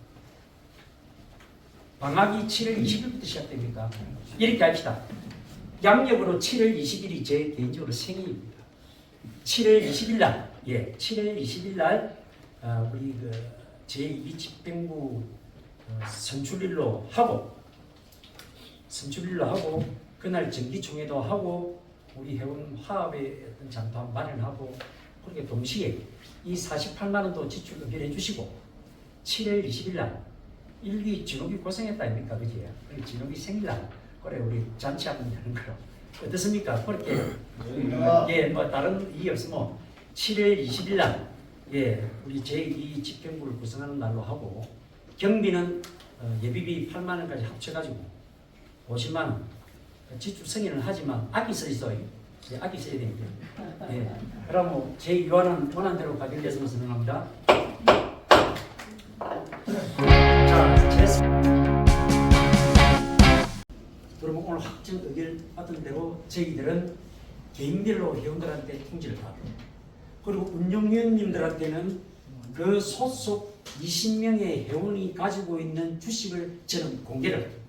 방학이 7월 20일부터 시작됩니까? 이렇게 합시다. 양력으로 7월 20일이 제 개인적으로 생일입니다. 7월 20일 날, 7월 20일 날 우리 제2기 집행부 선출일로 하고 그날 정기총회도 하고 우리 회원 화합의 어떤 장도 한번 마련하고 그렇게 동시에 이 48만 원도 지출 의결해 주시고 7월 20일 날 일기 진욱이 고생했다 아닙니까? 그지? 진욱이 생일날 그래 우리 잔치 한번 하는 거로 어떻습니까? 그렇게 뭐 다른 이의 없으면 7월 20일 날 우리 제2 집행부를 구성하는 날로 하고 경비는 예비비 8만 원까지 합쳐가지고 50만 원 지출 승인을 하지만 악이 써 있어요. 악이 써야 되니까. 그러면 제2호는 원한 대로 가결됐으면 선언합니다. 자, 그러면 오늘 확정 의결 받은 대로 저희들은 개인별로 회원들한테 통지를 받고 그리고 운영위원님들한테는 그 소속 20명의 회원이 가지고 있는 주식을 저는 공개를 합니다.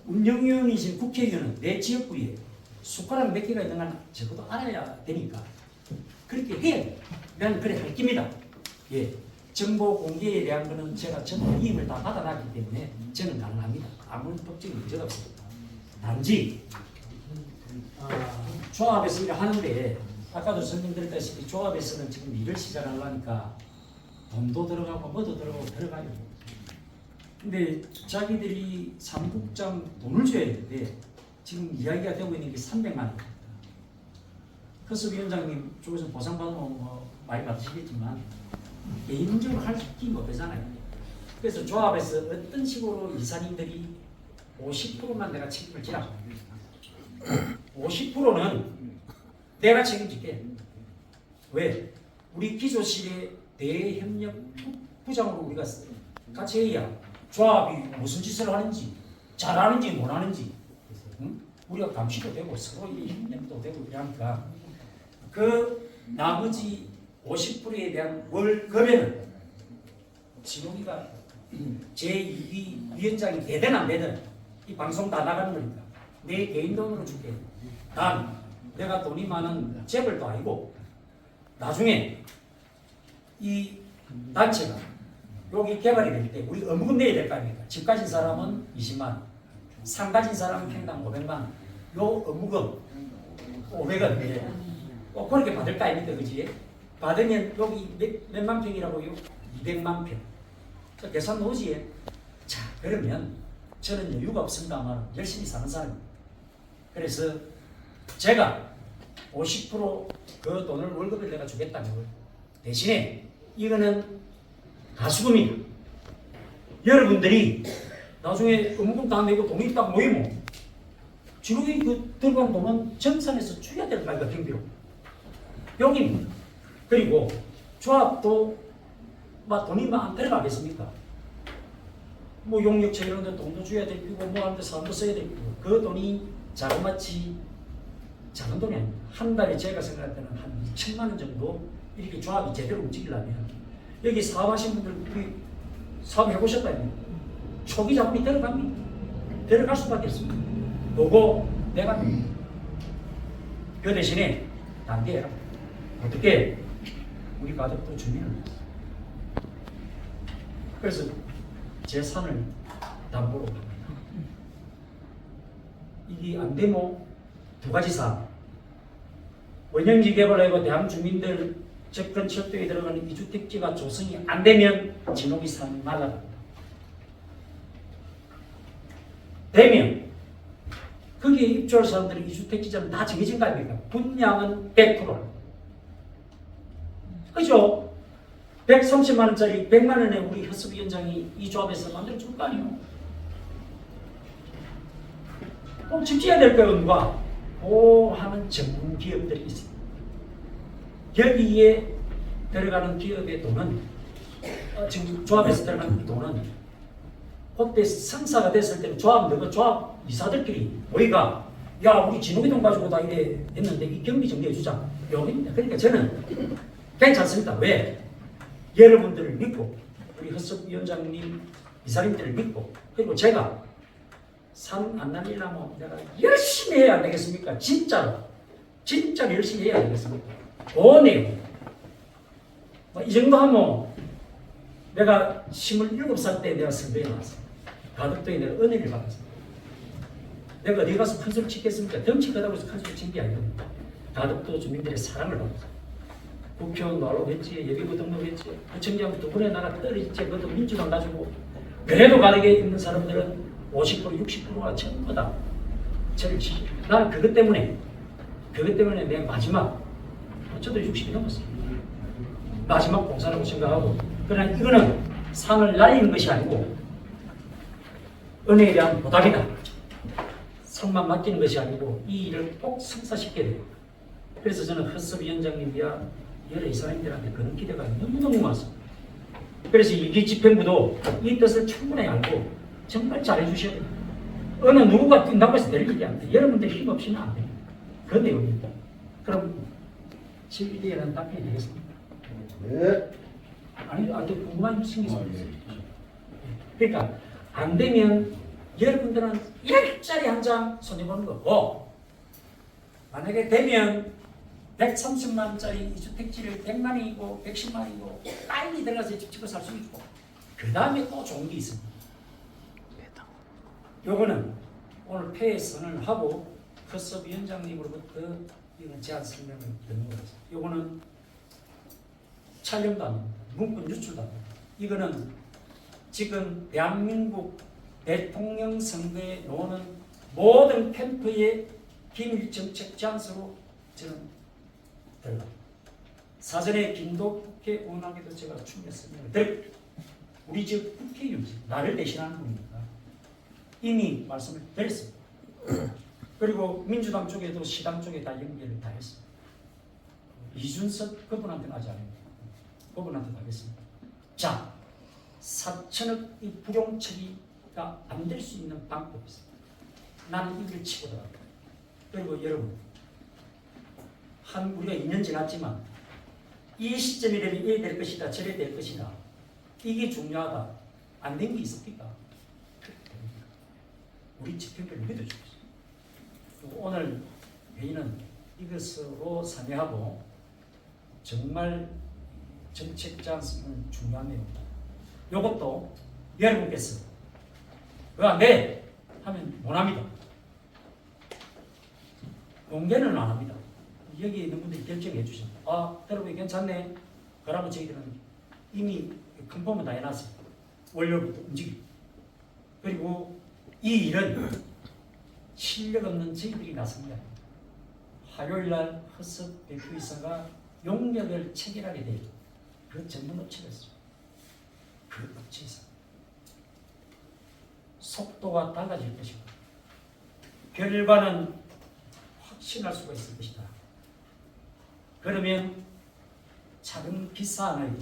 운영위원이신 국회의원은 내 지역구에 숟가락 몇 개가 있는 건 적어도 알아야 되니까 그렇게 해야 돼요. 나는 그래 할 겁니다. 정보 공개에 대한 거는 제가 전부 이임을 다 받아놨기 때문에 저는 가능합니다. 아무런 법적인 문제가 없습니다. 단지 조합에서 일을 하는데 아까도 설명드렸다시피 조합에서는 지금 일을 시작하려니까 돈도 들어가고 뭐도 들어가요. 근데 자기들이 삼국장 돈을 줘야 되는데 지금 이야기가 되고 있는 게 300만 원입니다. 그래서 위원장님 쪽에서 보상받으면 뭐 많이 받으시겠지만 개인적으로 할수 못하잖아요. 그래서 조합에서 어떤 식으로 이사님들이 50%만 내가 책임을 지라. 50%는 내가 책임질게. 왜? 우리 기조실의 대협력 부장으로 우리가 같이 해야 조합이 무슨 짓을 하는지 잘하는지 못하는지 응? 우리가 감시도 되고 서로 협력도 되고 이러니까 그 나머지 50%에 대한 월급에는 진욱이가 제2위 위원장이 되든 안 되든 이 방송 다 나가는 거니까 내 개인 돈으로 줄게. 난 내가 돈이 많은 재벌도 아니고 나중에 이 단체가 여기 개발이 될 때 우리 어묵은 내야 될 거 아닙니까? 집 가진 사람은 20만 원, 상 가진 사람은 평당 500만 원, 요 어묵은 500원. 그렇게 받을 거 아닙니까? 그지? 받으면 여기 몇만 평이라고요? 200만 평. 자, 계산 오지. 자, 그러면 저는 여유가 없습니다만 열심히 사는 사람입니다. 그래서 제가 50%그 돈을 월급을 내가 주겠다는 거예요. 대신에 이거는 가수금이다. 여러분들이 나중에 의무금 다 내고 돈이 딱 모이면 지록이 그 들어간 돈은 정산해서 줘야 될 거 아닙니까? 경비로. 여기입니다. 그리고 조합도 막 돈이 막 안 들어가겠습니까? 뭐 용역체 이런 데 돈도 줘야 될 거고 뭐 하는데 사람도 써야 될 거고 그 돈이 자그마치 작은 돈이 아닙니다. 한 달에 제가 생각할 때는 한 2천만 원 정도 이렇게 조합이 제대로 움직이려면 여기 사업하신 분들 우리 사업해보셨다 아닙니까? 초기 자금이 들어갑니다. 들어갈 수밖에 없습니다. 요거 내가 그 대신에 단계해라. 어떻게? 우리 가족도 주민을 그래서 재산을 담보로 합니다. 이게 안 되면 두 가지 사항. 원형지 개발하고 대한 주민들 접근 철도에 들어가는 이주택지가 조성이 안 되면 진옥이 산 날라갑니다. 되면 거기에 입주할 사람들이 이주택지자는 다 정해진 거 아닙니까? 분양은 100%. 그죠? 130만 원짜리 100만 원에 우리 협습위원장이 이 조합에서 만들어 줄 거 아니에요? 꼭 집지해야 될 거예요, 누가? 하는 전문 기업들이 있습니다. 여기에 들어가는 기업의 돈은 지금 조합에서 들어가는 이 돈은 그때 성사가 됐을 때는 조합 이사들끼리 우리가 야 우리 진욱이 돈 가지고 다 이래 했는데 이 경비 정리해 주자. 여기입니다. 그러니까 저는 괜찮습니다. 왜? 여러분들을 믿고 우리 협섭위원장님 이사님들을 믿고 그리고 제가 산 안 날리려면 내가 열심히 해야 안 되겠습니까? 진짜로 열심히 해야 되겠습니까? 오네요. 이 정도 하면 내가 27살 때 내가 선배에 나왔어. 가덕도에 내가 은혜를 받았습니다. 내가 어디 가서 큰 소리 치겠습니까? 덩치 크다고 해서 큰 소리 친 게 아니고 가덕도 주민들의 사랑을 받았어. 국회의원 나오겠지, 예비부 등록했지, 구청장 두 분의 나라 떨어졌지, 그것도 민주당 가지고 그래도 가덕에 있는 사람들은 50% 60%가 전부 다 저를 지지. 나는 그것 때문에 내 마지막 저도 60이 넘었어요. 마지막 공사라고 생각하고 그러나 이거는 상을 날리는 것이 아니고 은혜에 대한 보답이다. 상만 맡기는 것이 아니고 이 일을 꼭 성사시켜야 돼요. 그래서 저는 협섭위원장님이야 여러 이사님들한테 그런 기대가 너무너무 많습니다. 그래서 이 집행부도 이 뜻을 충분히 알고 정말 잘해주셔야 돼요. 어느 누구가 뛴다고 해서 될 일이 안 돼. 여러분들 힘 없이는 안 돼요. 그 내용입니다. 그럼 질의에는 답변이 되겠습니까? 네. 아니, 아주 궁금한 생기습니다. 그러니까 안 되면 여러분들은 일자리 한 장 손해보는 거고 만약에 되면 130만 원짜리 이주택지를 100만 원이고 110만 원이고 빨리 들어가서 집집을 살 수 있고 그 다음에 또 좋은 게 있습니다. 요거는 오늘 폐해 선언을 하고 협섭위원장님으로부터 이건 제안 설명을 듣는 거라서 요거는 촬영도 아닙니다. 문건 유출도 아닙니다. 이거는 지금 대한민국 대통령 선거에 나오는 모든 캠프의 기밀정책 제안서로 저는 들어갑니다. 사전에 김덕회 의원에게도 제가 충분히 설명을 드렸고 우리 집 국회의원, 나를 대신하는 분이니까 이미 말씀을 드렸습니다. 그리고 민주당 쪽에도 시당 쪽에 다 연결을 다 했습니다. 이준석 그분한테는 아직 안 했습니다. 그분한테도 하겠습니다. 자, 4천억 이 부용 처리가 안 될 수 있는 방법이 있습니다. 나는 이걸 치고 들어갑니다. 그리고 여러분, 우리가 2년 지났지만 이 시점이 되면 이래 될 것이다, 저래 될 것이다. 이게 중요하다. 안 된 게 있습니까? 우리 집행부를 믿어주겠습니다. 오늘 회의는 이것으로 참여하고 정말 정책자는 중요한 내용입니다. 이것도 여러분께서 그거 안 돼! 하면 못합니다. 공개는 안 합니다. 여기 있는 분들이 결정해 주십니다. 아, 여러분이 괜찮네. 그러면 저희들은 이미 컨펌은 다 해놨습니다. 월요일부터 움직이고. 그리고 이 일은 실력 없는 저희들이 나선 게 아닙니다. 화요일날 허섭 대표이사가 용역을 체결하게 될 그 전문 업체가 있습니다. 그 업체에서 속도가 달라질 것이고 결과는 확신할 수가 있을 것이다. 그러면 작은 기사안을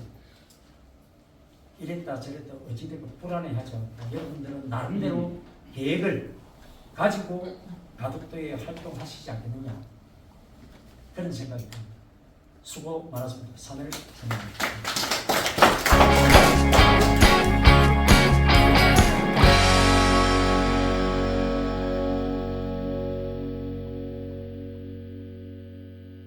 이랬다 저랬다 어찌되고 불안해하죠. 여러분들은 나름대로 계획을 가지고 가덕도에 활동하시지 않겠느냐 그런 생각이 듭니다. 수고 많았습니다. 3일 선언합니다.